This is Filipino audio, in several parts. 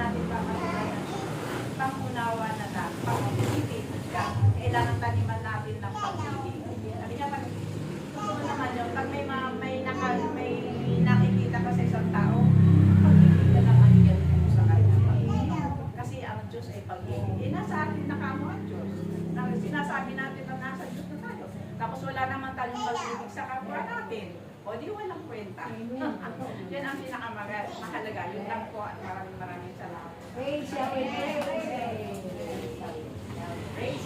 natin papatulan ng pangunawa na lang, pag-ibig. Kailangan taniman natin ng pag-ibig. Sabi niya, pag totoo naman yun, pag may nakikita ka sa isang tao, pag-ibig ka lang ang yan mo sa kanya. Kasi ang Diyos ay pag-ibig. Nasa atin nakamo ang Diyos. Sinasabi natin na nasa Diyos na tayo. Tapos wala naman tayong pag-ibig sa kapwa natin. O di walang kwenta. Yan ang pinakamahalaga. Yun lang po at maraming salamat. Praise Yahweh. Praise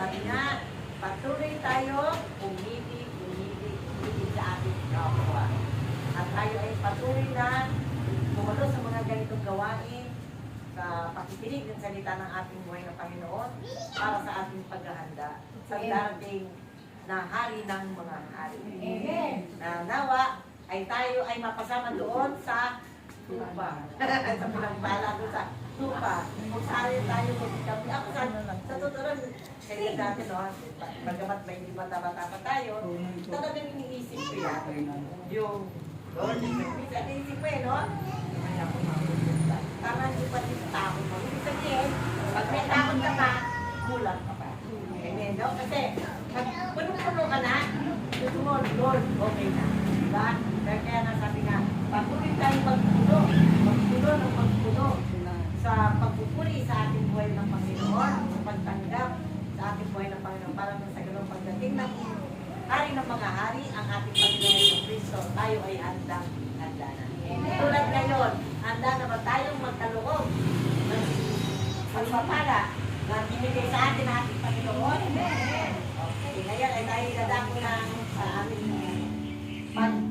Sabi nga, patuloy tayo, umibig sa ating kapwa. At tayo ay patuloy na bumalo sa mga ganitong gawain sa pakikinig ng salita ng ating buhay ng Panginoon para sa ating paghahanda sa darating na hari ng mga hari. Amen. Na nawa ay tayo ay mapasama doon sa tupa. Sa pinagpala doon sa tupa. Kung saan tayo magkakabi. Ako sa totoo lang, kaya dati no, bagamat may hindi bata-bata pa tayo, talagang iniisip ko yan. Yung Lord, minsan iniisip ko no? Ay ako mabupunta. Tama yung pati sa takot mo. Ibig sabihin, pag may takot ka pa, kulang ka pa. Amen, no? Kasi, pag puno-puno ka na, gusto mo, Lord, okay na. Diba? Kaya nasabi nga, patuloy tayong magpuno ng magpuno sa pagpupuri sa ating buhay ng Panginoon, sa pagtanggap sa ating buhay ng Panginoon, para sa ganun pagdating ng hari ng mga hari, ang ating Panginoon ng Kristo, tayo ay handa na. Tulad ngayon, handa na ba tayong magkaloob ng pagpapala na binigay sa atin ng ating Panginoon? Okay, ngayon ay tayo dadako na sa aming